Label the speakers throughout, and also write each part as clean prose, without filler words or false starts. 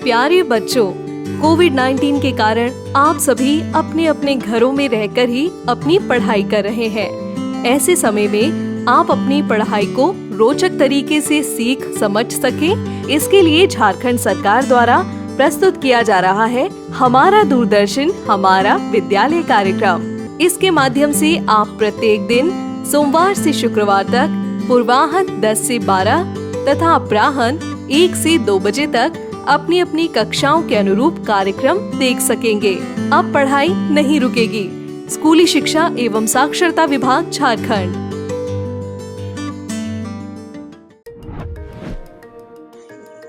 Speaker 1: प्यारे बच्चों, कोविड-19 के कारण आप सभी अपने अपने घरों में रहकर ही अपनी पढ़ाई कर रहे हैं। ऐसे समय में आप अपनी पढ़ाई को रोचक तरीके से सीख समझ सकें, इसके लिए झारखंड सरकार द्वारा प्रस्तुत किया जा रहा है हमारा दूरदर्शन हमारा विद्यालय कार्यक्रम। इसके माध्यम से आप प्रत्येक दिन सोमवार से शुक्रवार तक पूर्वाह्न 10 से 12 तथा अपराह्न 1 से 2 बजे तक अपनी अपनी कक्षाओं के अनुरूप कार्यक्रम देख सकेंगे। अब पढ़ाई नहीं रुकेगी। स्कूली शिक्षा एवं साक्षरता विभाग झारखंड।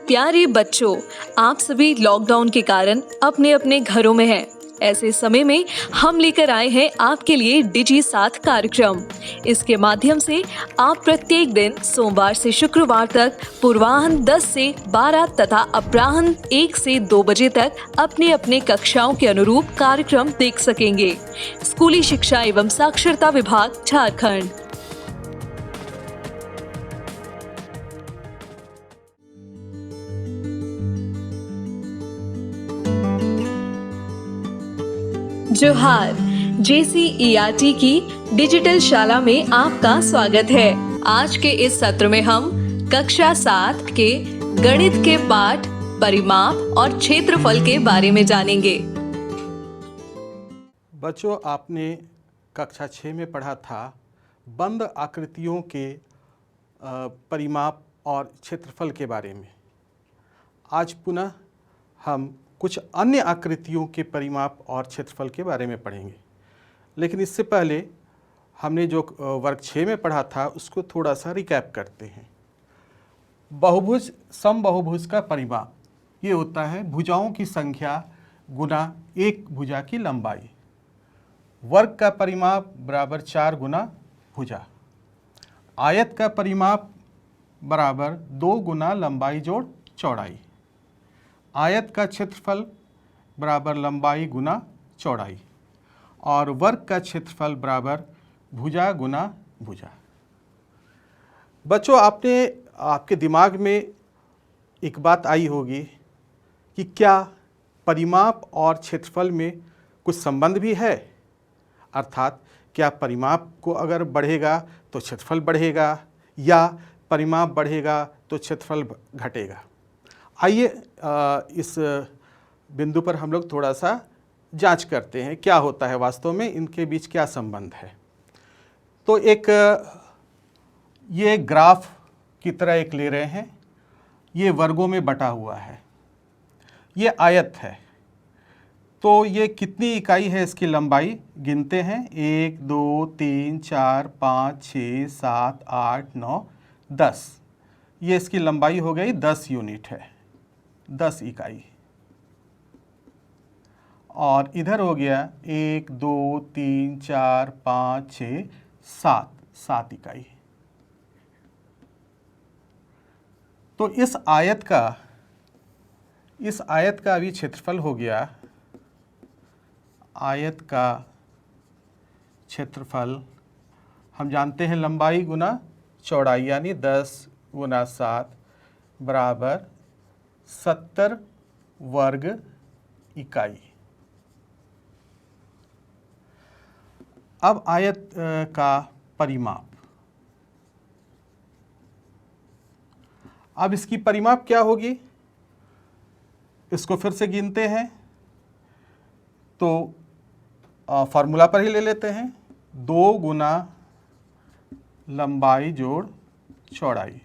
Speaker 1: प्यारे बच्चों, आप सभी लॉकडाउन के कारण अपने अपने घरों में हैं। ऐसे समय में हम लेकर आए हैं आपके लिए डिजी साथ कार्यक्रम। इसके माध्यम से आप प्रत्येक दिन सोमवार से शुक्रवार तक पूर्वाह्न 10 से 12 तथा अपराह्न 1 से 2 बजे तक अपने अपने कक्षाओं के अनुरूप कार्यक्रम देख सकेंगे। स्कूली शिक्षा एवं साक्षरता विभाग झारखंड। जोहार, JCERT की डिजिटल शाला में आपका स्वागत है। आज के इस सत्र में हम कक्षा 7 के गणित के पाठ परिमाप और क्षेत्रफल के बारे में जानेंगे।
Speaker 2: बच्चों, आपने कक्षा 6 में पढ़ा था बंद आकृतियों के परिमाप और क्षेत्रफल के बारे में। आज पुनः हम कुछ अन्य आकृतियों के परिमाप और क्षेत्रफल के बारे में पढ़ेंगे। लेकिन इससे पहले हमने जो वर्ग 6 में पढ़ा था उसको थोड़ा सा रिकैप करते हैं। बहुभुज समबाहुभुज का परिमाप ये होता है भुजाओं की संख्या गुना एक भुजा की लंबाई। वर्ग का परिमाप बराबर 4 गुना भुजा। आयत का परिमाप बराबर 2 गुना लंबाई जोड़ चौड़ाई। आयत का क्षेत्रफल बराबर लंबाई गुना चौड़ाई और वर्ग का क्षेत्रफल बराबर भुजा गुना भुजा। बच्चों, आपके दिमाग में एक बात आई होगी कि क्या परिमाप और क्षेत्रफल में कुछ संबंध भी है, अर्थात क्या परिमाप को अगर बढ़ेगा तो क्षेत्रफल बढ़ेगा या परिमाप बढ़ेगा तो क्षेत्रफल घटेगा। आइए इस बिंदु पर हम लोग थोड़ा सा जांच करते हैं क्या होता है वास्तव में, इनके बीच क्या संबंध है। तो ये ग्राफ की तरह एक ले रहे हैं। ये वर्गों में बटा हुआ है। ये आयत है। तो ये कितनी इकाई है इसकी लंबाई गिनते हैं। 1 2 3 4 5 6 7 8 9 10। ये इसकी लंबाई हो गई 10 यूनिट है, 10 इकाई। और इधर हो गया 1 2 3 4 5 6 7 इकाई। तो इस आयत का अभी क्षेत्रफल हो गया। आयत का क्षेत्रफल हम जानते हैं लंबाई गुना चौड़ाई, यानी 10 गुना 7 बराबर 70 वर्ग इकाई। अब आयत का परिमाप। अब इसकी परिमाप क्या होगी, इसको फिर से गिनते हैं। तो फॉर्मूला पर ही ले लेते हैं। 2 गुना लंबाई जोड़ चौड़ाई।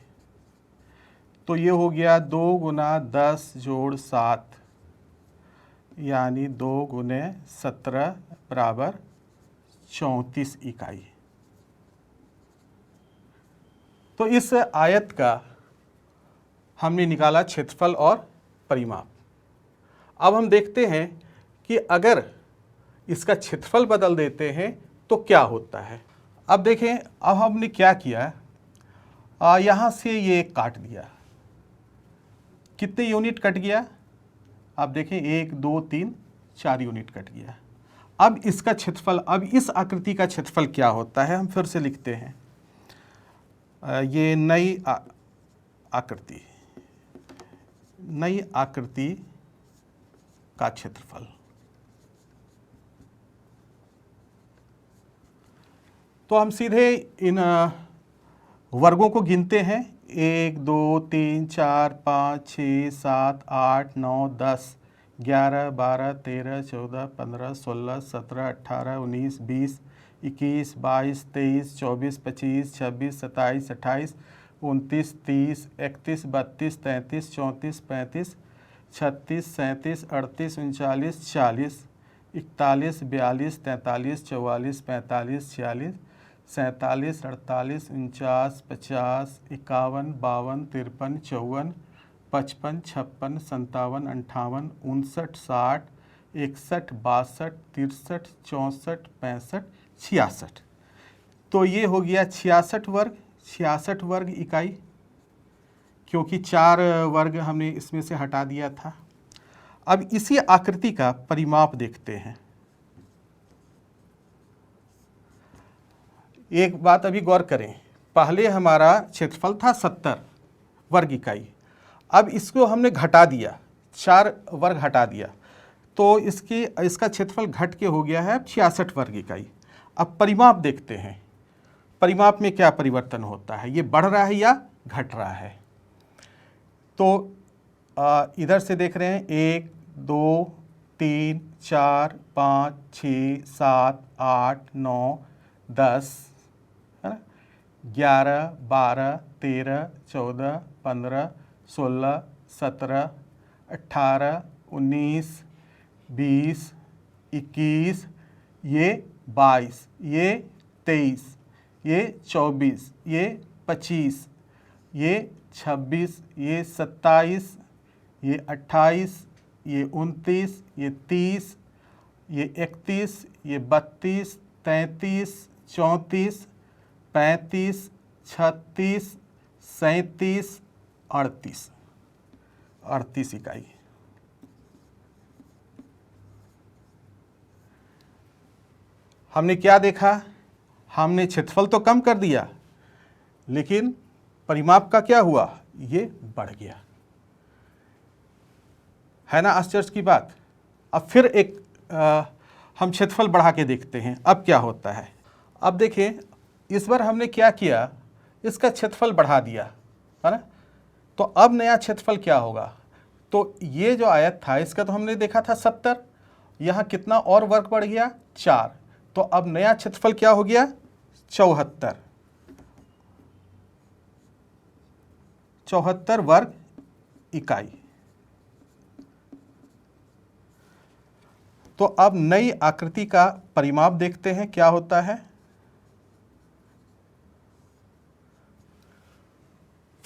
Speaker 2: तो ये हो गया 2 गुना 10 जोड़ 7 यानी 2 गुने 17 बराबर 34 इकाई। तो इस आयत का हमने निकाला क्षेत्रफल और परिमाप। अब हम देखते हैं कि अगर इसका क्षेत्रफल बदल देते हैं तो क्या होता है। अब देखें, अब हमने क्या किया, यहाँ से ये काट दिया। कितने यूनिट कट गया, आप देखें 1 2 3 4 यूनिट कट गया। अब इसका क्षेत्रफल, अब इस आकृति का क्षेत्रफल क्या होता है, हम फिर से लिखते हैं। ये नई आकृति का क्षेत्रफल। तो हम सीधे इन वर्गों को गिनते हैं। 1 2 3 4 5 6 7 8 9 10 11 12 13 14 15 16 17 18 19 20 21 22 23 24 25 26 27 28 29 30 31 32 33 34 35 36 37 38 39 40 41 42 43 44 45 46 47 48 49 50 51 52 53 54 55 56 57 58 59 60 61 62 63 64 65 66। तो ये हो गया 66 वर्ग इकाई, क्योंकि 4 वर्ग हमने इसमें से हटा दिया था। अब इसी आकृति का परिमाप देखते हैं। एक बात अभी गौर करें, पहले हमारा क्षेत्रफल था 70 वर्ग इकाई, अब इसको हमने घटा दिया, 4 वर्ग हटा दिया, तो इसका क्षेत्रफल घट के हो गया है 66 वर्ग इकाई। अब परिमाप देखते हैं, परिमाप में क्या परिवर्तन होता है, ये बढ़ रहा है या घट रहा है। तो इधर से देख रहे हैं 1 2 3 4 5 6 7 8 9 10 है ना, 11 12 13 14 15 16 17 18 19 20 21, ये 22, ये 23, ये 24, ये 25, ये 26, ये 27, ये 28, ये 29, ये 30, ये 31, ये 32, 33, 34, 35, 36, 37, 38 इकाई। हमने क्या देखा, हमने क्षेत्रफल तो कम कर दिया, लेकिन परिमाप का क्या हुआ, ये बढ़ गया, है ना आश्चर्य की बात। अब फिर एक हम क्षेत्रफल बढ़ा के देखते हैं, अब क्या होता है। अब देखिए, इस बार हमने क्या किया, इसका क्षेत्रफल बढ़ा दिया, है ना। तो अब नया क्षेत्रफल क्या होगा, तो ये जो आयत था इसका तो हमने देखा था 70, यहाँ कितना और वर्ग बढ़ गया, 4, तो अब नया क्षेत्रफल क्या हो गया, 74 वर्ग इकाई। तो अब नई आकृति का परिमाप देखते हैं क्या होता है।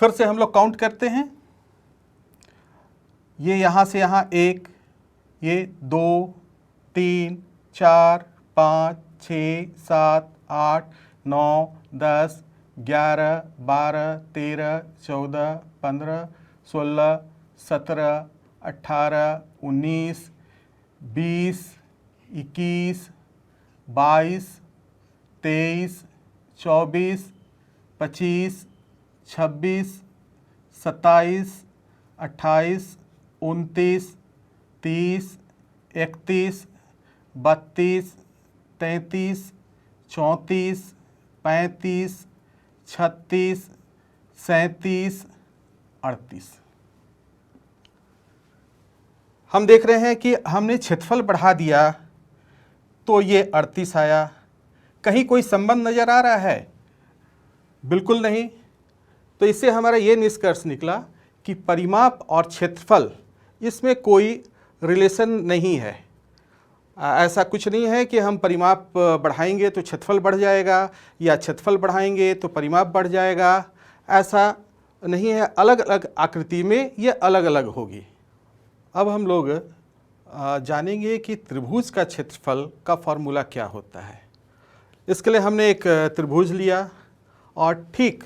Speaker 2: फिर से हम लोग काउंट करते हैं, ये यहाँ से यहाँ 1, ये 2 3 4 5 6 7 8 9 10 11 12 13 14 15 16 17 18 19 20 21 22 23 24 25 26 27 28 29 30 31 32 33 34 35 36 37 38। हम देख रहे हैं कि हमने क्षेत्रफल बढ़ा दिया तो ये 38 आया। कहीं कोई संबंध नज़र आ रहा है? बिल्कुल नहीं। तो इससे हमारा ये निष्कर्ष निकला कि परिमाप और क्षेत्रफल इसमें कोई रिलेशन नहीं है। ऐसा कुछ नहीं है कि हम परिमाप बढ़ाएंगे तो क्षेत्रफल बढ़ जाएगा या क्षेत्रफल बढ़ाएंगे तो परिमाप बढ़ जाएगा, ऐसा नहीं है। अलग अलग आकृति में ये अलग अलग होगी। अब हम लोग जानेंगे कि त्रिभुज का क्षेत्रफल का फॉर्मूला क्या होता है। इसके लिए हमने एक त्रिभुज लिया और ठीक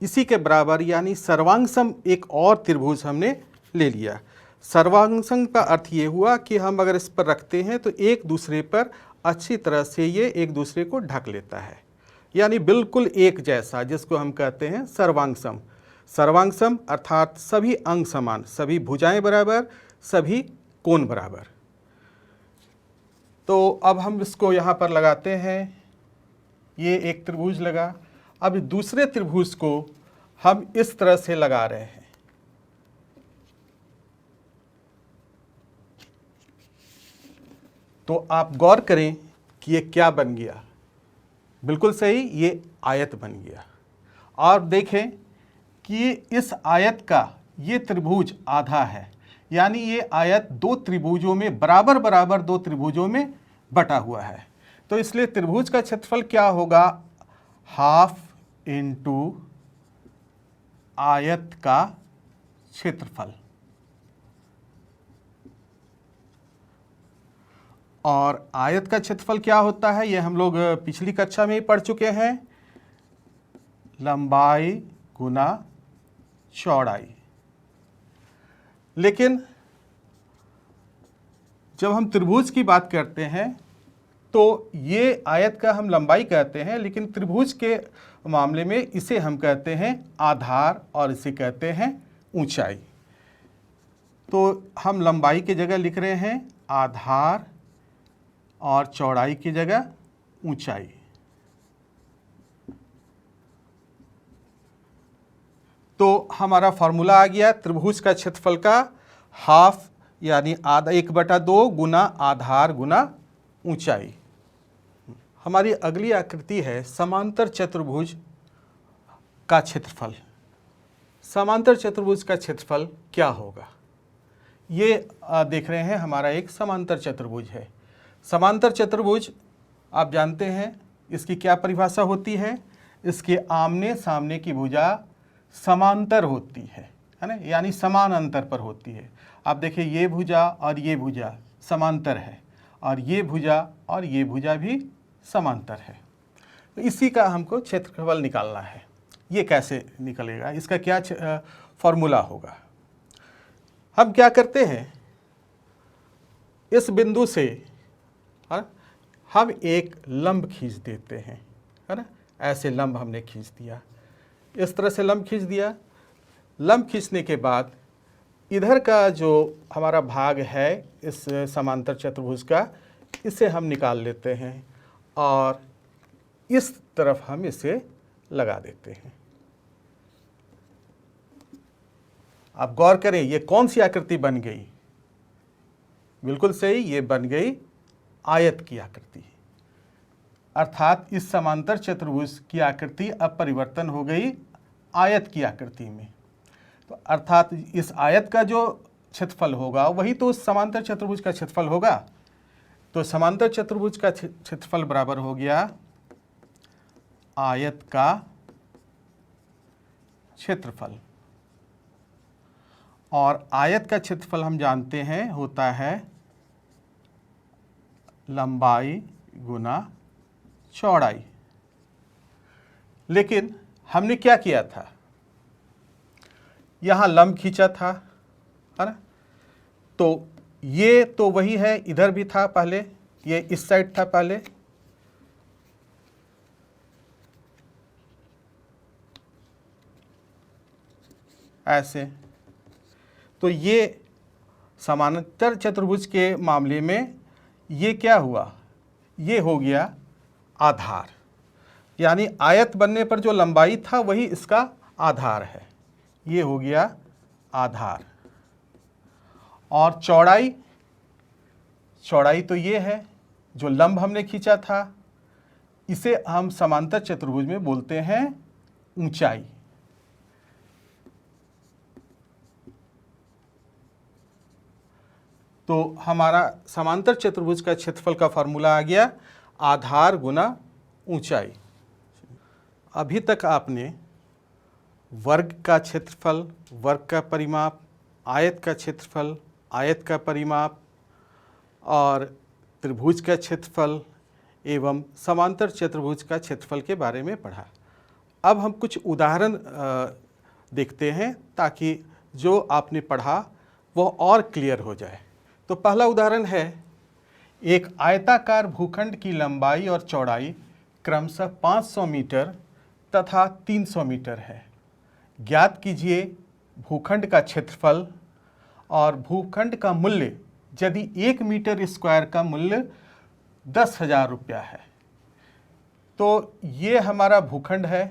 Speaker 2: इसी के बराबर यानी सर्वांगसम एक और त्रिभुज हमने ले लिया। सर्वांगसम का अर्थ ये हुआ कि हम अगर इस पर रखते हैं तो एक दूसरे पर अच्छी तरह से ये एक दूसरे को ढक लेता है, यानी बिल्कुल एक जैसा, जिसको हम कहते हैं सर्वांगसम। सर्वांगसम अर्थात सभी अंग समान, सभी भुजाएं बराबर, सभी कोण बराबर। तो अब हम इसको यहाँ पर लगाते हैं, ये एक त्रिभुज लगा। अब दूसरे त्रिभुज को हम इस तरह से लगा रहे हैं। तो आप गौर करें कि ये क्या बन गया। बिल्कुल सही, ये आयत बन गया। और देखें कि इस आयत का ये त्रिभुज आधा है, यानी ये आयत दो त्रिभुजों में बराबर बराबर दो त्रिभुजों में बटा हुआ है। तो इसलिए त्रिभुज का क्षेत्रफल क्या होगा, हाफ इंटू आयत का क्षेत्रफल। और आयत का क्षेत्रफल क्या होता है, ये हम लोग पिछली कक्षा में ही पढ़ चुके हैं, लंबाई गुना चौड़ाई। लेकिन जब हम त्रिभुज की बात करते हैं तो ये आयत का हम लंबाई कहते हैं, लेकिन त्रिभुज के मामले में इसे हम कहते हैं आधार और इसे कहते हैं ऊंचाई। तो हम लंबाई की जगह लिख रहे हैं आधार और चौड़ाई की जगह ऊंचाई। तो हमारा फॉर्मूला आ गया त्रिभुज का क्षेत्रफल का हाफ यानी आधा 1/2 गुना आधार गुना ऊंचाई। हमारी अगली आकृति है समांतर चतुर्भुज का क्षेत्रफल। समांतर चतुर्भुज का क्षेत्रफल क्या होगा, ये देख रहे हैं हमारा एक समांतर चतुर्भुज है। समांतर चतुर्भुज आप जानते हैं इसकी क्या परिभाषा होती है, इसके आमने सामने की भुजा समांतर होती है ना, यानी समान अंतर पर होती है। आप देखिए ये भुजा और ये भुजा समांतर है और ये भुजा और ये भुजा भी समांतर है। तो इसी का हमको क्षेत्रफल निकालना है। ये कैसे निकलेगा, इसका क्या फॉर्मूला होगा। हम क्या करते हैं, इस बिंदु से हम एक लंब खींच देते हैं, है ना। ऐसे लंब हमने खींच दिया, इस तरह से लंब खींच दिया। लंब खींचने के बाद इधर का जो हमारा भाग है इस समांतर चतुर्भुज का, इसे हम निकाल लेते हैं और इस तरफ हम इसे लगा देते हैं। आप गौर करें ये कौन सी आकृति बन गई, बिल्कुल सही, ये बन गई आयत की आकृति। अर्थात इस समांतर चतुर्भुज की आकृति अब परिवर्तन हो गई आयत की आकृति में। तो अर्थात इस आयत का जो क्षेत्रफल होगा वही तो उस समांतर चतुर्भुज का क्षेत्रफल होगा। तो समांतर चतुर्भुज का क्षेत्रफल बराबर हो गया आयत का क्षेत्रफल। और आयत का क्षेत्रफल हम जानते हैं होता है लंबाई गुना चौड़ाई। लेकिन हमने क्या किया था, यहाँ लंब खींचा था, है ना। तो ये तो वही है, इधर भी था पहले, ये इस साइड था पहले, ऐसे। तो ये समांतर चतुर्भुज के मामले में ये क्या हुआ, ये हो गया आधार, यानी आयत बनने पर जो लंबाई था वही इसका आधार है, ये हो गया आधार। और चौड़ाई, चौड़ाई तो ये है जो लंब हमने खींचा था, इसे हम समांतर चतुर्भुज में बोलते हैं ऊंचाई। तो हमारा समांतर चतुर्भुज का क्षेत्रफल का फॉर्मूला आ गया आधार गुना ऊंचाई। अभी तक आपने वर्ग का क्षेत्रफल, वर्ग का परिमाप, आयत का क्षेत्रफल, आयत का परिमाप और त्रिभुज का क्षेत्रफल एवं समांतर चतुर्भुज का क्षेत्रफल के बारे में पढ़ा। अब हम कुछ उदाहरण देखते हैं ताकि जो आपने पढ़ा वह और क्लियर हो जाए। तो पहला उदाहरण है, एक आयताकार भूखंड की लंबाई और चौड़ाई क्रमशः 500 मीटर तथा 300 मीटर है। ज्ञात कीजिए भूखंड का क्षेत्रफल और भूखंड का मूल्य यदि 1 मीटर स्क्वायर का मूल्य 10,000 रुपया है तो ये हमारा भूखंड है,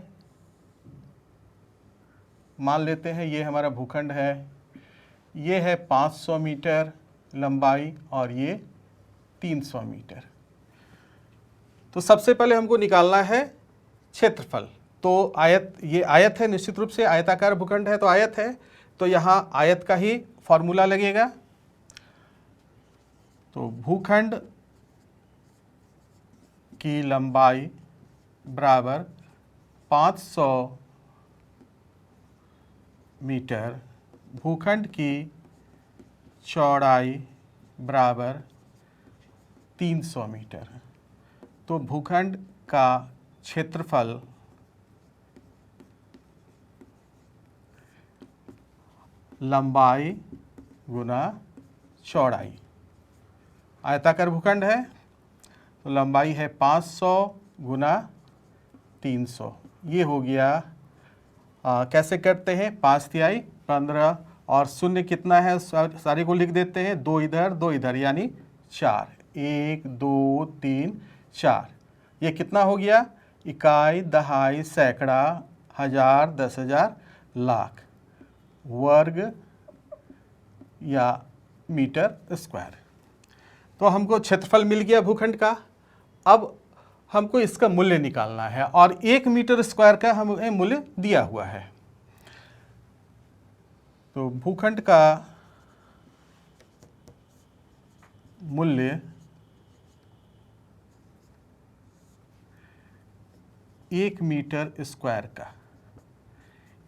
Speaker 2: मान लेते हैं ये हमारा भूखंड है, ये है 500 मीटर लंबाई और ये 300 मीटर। तो सबसे पहले हमको निकालना है क्षेत्रफल। तो आयत, ये आयत है, निश्चित रूप से आयताकार भूखंड है तो आयत है, तो यहाँ आयत का ही फॉर्मूला लगेगा। तो भूखंड की लंबाई बराबर 500 मीटर, भूखंड की चौड़ाई बराबर 300 मीटर। तो भूखंड का क्षेत्रफल लंबाई गुना चौड़ाई, आयताकार भूखंड है तो लंबाई है 500 गुना 300, ये हो गया। कैसे करते हैं, 5 तिहाई 15 और शून्य कितना है सारे को लिख देते हैं, 2 इधर यानी 4, 1 2 3 4। ये कितना हो गया, इकाई, दहाई, सैकड़ा, हजार, 10,000, लाख वर्ग या मीटर स्क्वायर। तो हमको क्षेत्रफल मिल गया भूखंड का। अब हमको इसका मूल्य निकालना है और 1 मीटर स्क्वायर का हमें मूल्य दिया हुआ है। तो भूखंड का मूल्य 1 मीटर स्क्वायर का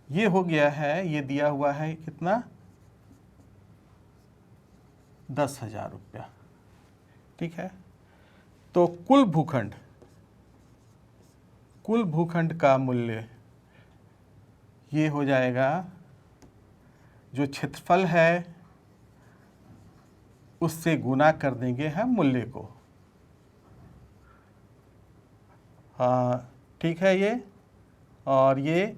Speaker 2: ये हो गया है, ये दिया हुआ है कितना, 10,000 रुपया। ठीक है, तो कुल भूखंड का मूल्य ये हो जाएगा, जो क्षेत्रफल है उससे गुना कर देंगे हम मूल्य को। हाँ ठीक है, ये और ये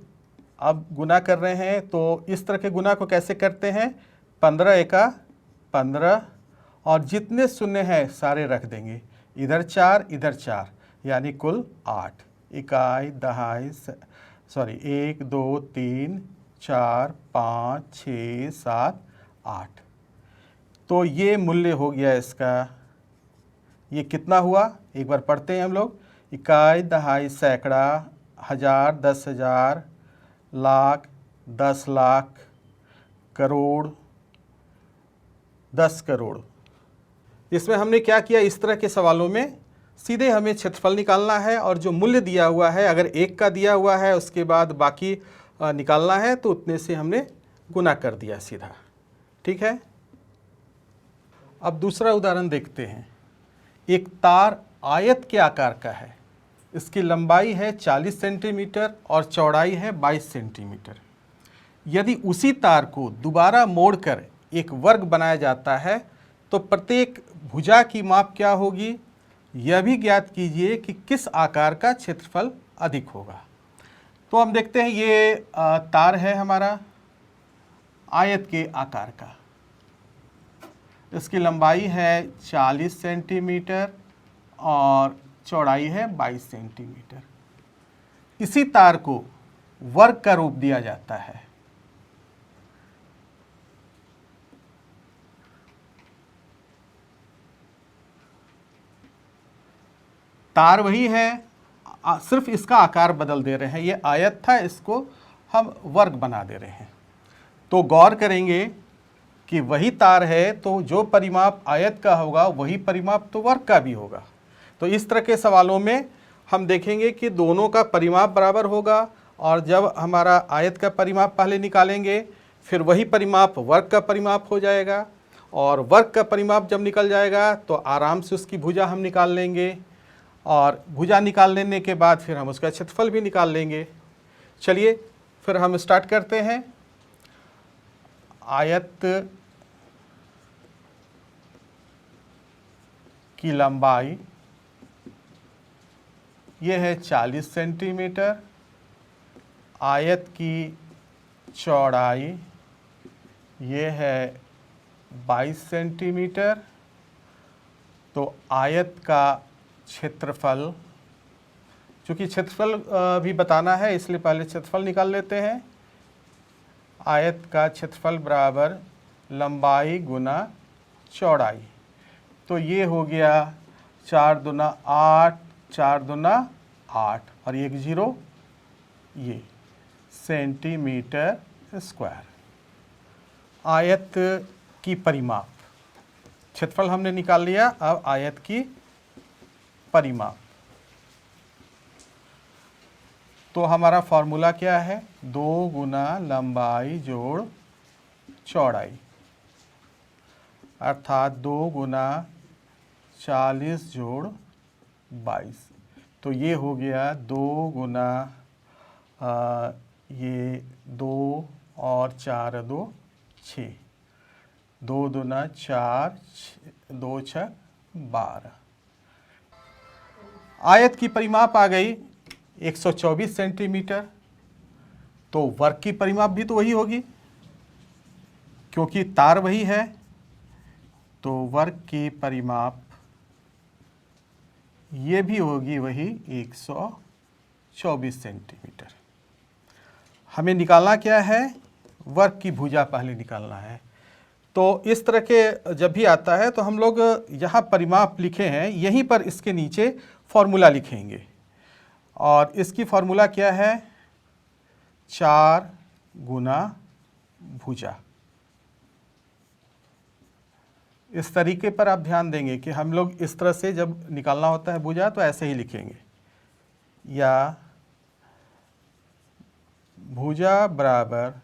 Speaker 2: अब गुना कर रहे हैं तो इस तरह के गुना को कैसे करते हैं, 15 एका 15 और जितने शून्य हैं सारे रख देंगे, इधर 4 इधर 4 यानी कुल 8, इकाई, दहाई, 1 2 3 4 5 6 7 8। तो ये मूल्य हो गया इसका। ये कितना हुआ, एक बार पढ़ते हैं हम लोग, इकाई, दहाई, सैकड़ा, हजार, 10,000, लाख, 10 लाख, करोड़, 10 करोड़। इसमें हमने क्या किया, इस तरह के सवालों में सीधे हमें क्षेत्रफल निकालना है और जो मूल्य दिया हुआ है, अगर 1 का दिया हुआ है उसके बाद बाकी निकालना है तो उतने से हमने गुना कर दिया सीधा। ठीक है, अब दूसरा उदाहरण देखते हैं। एक तार आयत के आकार का है, इसकी लंबाई है 40 सेंटीमीटर और चौड़ाई है 22 सेंटीमीटर। यदि उसी तार को दोबारा मोड़कर एक वर्ग बनाया जाता है तो प्रत्येक भुजा की माप क्या होगी, यह भी ज्ञात कीजिए कि किस आकार का क्षेत्रफल अधिक होगा। तो हम देखते हैं, ये तार है हमारा आयत के आकार का, इसकी लंबाई है 40 सेंटीमीटर और चौड़ाई है 22 सेंटीमीटर। इसी तार को वर्ग का रूप दिया जाता है। तार वही है, सिर्फ इसका आकार बदल दे रहे हैं। ये आयत था, इसको हम वर्ग बना दे रहे हैं। तो गौर करेंगे कि वही तार है तो जो परिमाप आयत का होगा वही परिमाप तो वर्ग का भी होगा। तो इस तरह के सवालों में हम देखेंगे कि दोनों का परिमाप बराबर होगा और जब हमारा आयत का परिमाप पहले निकालेंगे फिर वही परिमाप वर्ग का परिमाप हो जाएगा और वर्ग का परिमाप जब निकल जाएगा तो आराम से उसकी भुजा हम निकाल लेंगे और भुजा निकाल लेने के बाद फिर हम उसका क्षेत्रफल भी निकाल लेंगे। चलिए फिर हम स्टार्ट करते हैं। आयत की लंबाई ये है 40 सेंटीमीटर, आयत की चौड़ाई ये है 22 सेंटीमीटर। तो आयत का क्षेत्रफल, चूँकि क्षेत्रफल भी बताना है इसलिए पहले क्षेत्रफल निकाल लेते हैं। आयत का क्षेत्रफल बराबर लंबाई गुना चौड़ाई। तो ये हो गया 4 दूना 8, 4 दूना 8 और 1 0, ये सेंटीमीटर स्क्वायर। आयत की परिमाप, क्षेत्रफल हमने निकाल लिया, अब आयत की परिमाप। तो हमारा फॉर्मूला क्या है? 2 गुना लंबाई जोड़ चौड़ाई, अर्थात 2 गुना 40 जोड़ 22। तो ये हो गया 2 गुना ये 2 और 4 2 6, 2 दूना 4, 2 6 12। आयत की परिमाप आ गई 124 सेंटीमीटर। तो वर्ग की परिमाप भी तो वही होगी, क्योंकि तार वही है। तो वर्ग की परिमाप ये भी होगी वही 124 सेंटीमीटर। हमें निकालना क्या है? वर्ग की भुजा पहले निकालना है। तो इस तरह के जब भी आता है तो हम लोग यहाँ परिमाप लिखे हैं, यहीं पर इसके नीचे फॉर्मूला लिखेंगे। और इसकी फॉर्मूला क्या है? 4 गुना भुजा। इस तरीके पर आप ध्यान देंगे कि हम लोग इस तरह से जब निकालना होता है भुजा तो ऐसे ही लिखेंगे, या भुजा बराबर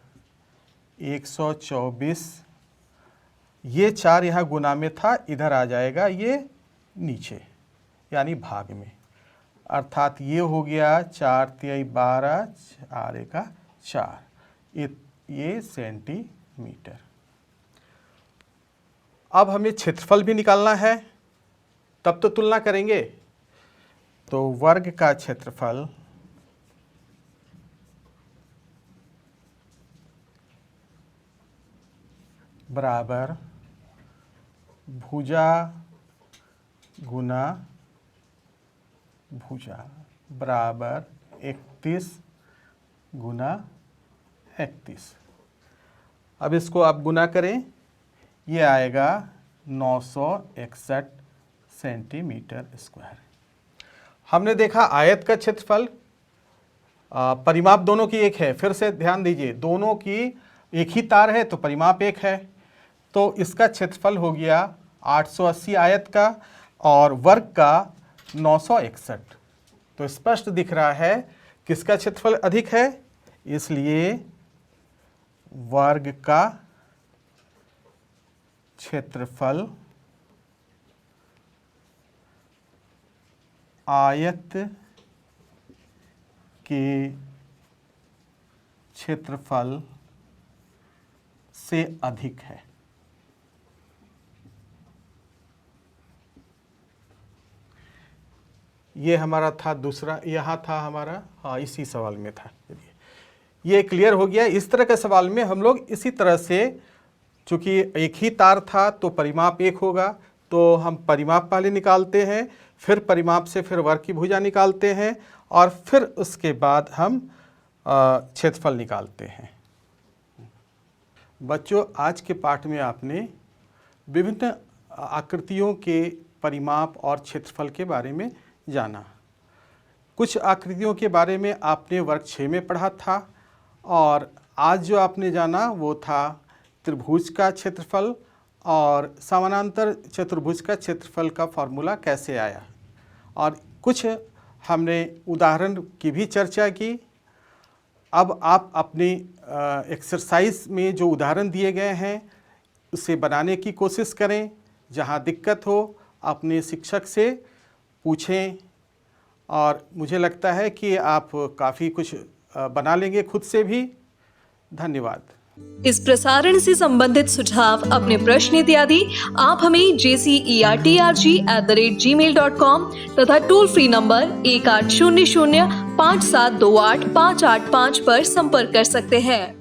Speaker 2: 124, ये 4 यहाँ गुना में था, इधर आ जाएगा ये नीचे यानी भाग में, अर्थात ये हो गया 4 तिहाई 12, 4 एका 4, ये सेंटीमीटर। अब हमें क्षेत्रफल भी निकालना है, तब तो तुलना करेंगे। तो वर्ग का क्षेत्रफल बराबर भुजा गुना भुजा बराबर 31 गुना 31। अब इसको आप गुना करें, ये आएगा 961 सेंटीमीटर स्क्वायर। हमने देखा आयत का क्षेत्रफल, परिमाप दोनों की एक है। फिर से ध्यान दीजिए, दोनों की एक ही तार है तो परिमाप एक है। तो इसका क्षेत्रफल हो गया 880 आयत का और वर्ग का 961। तो स्पष्ट दिख रहा है किसका क्षेत्रफल अधिक है, इसलिए वर्ग का क्षेत्रफल आयत के क्षेत्रफल से अधिक है। ये हमारा था दूसरा, यहाँ था हमारा, हाँ इसी सवाल में था। ये क्लियर हो गया। इस तरह के सवाल में हम लोग इसी तरह से, चूँकि एक ही तार था तो परिमाप एक होगा, तो हम परिमाप पहले निकालते हैं, फिर परिमाप से फिर वर्ग की भुजा निकालते हैं और फिर उसके बाद हम क्षेत्रफल निकालते हैं। बच्चों, आज के पाठ में आपने विभिन्न आकृतियों के परिमाप और क्षेत्रफल के बारे में जाना। कुछ आकृतियों के बारे में आपने वर्ग 6 में पढ़ा था और आज जो आपने जाना वो था त्रिभुज का क्षेत्रफल और समानांतर चतुर्भुज का क्षेत्रफल का फॉर्मूला कैसे आया, और कुछ हमने उदाहरण की भी चर्चा की। अब आप अपनी एक्सरसाइज में जो उदाहरण दिए गए हैं उसे बनाने की कोशिश करें। जहाँ दिक्कत हो अपने शिक्षक से पूछें और मुझे लगता है कि आप काफ़ी कुछ बना लेंगे खुद से भी। धन्यवाद।
Speaker 1: इस प्रसारण से संबंधित सुझाव, अपने प्रश्न इत्यादि आप हमें jcertrg@gmail.com तथा टोल फ्री नंबर 1800 5728 585 पर संपर्क कर सकते हैं।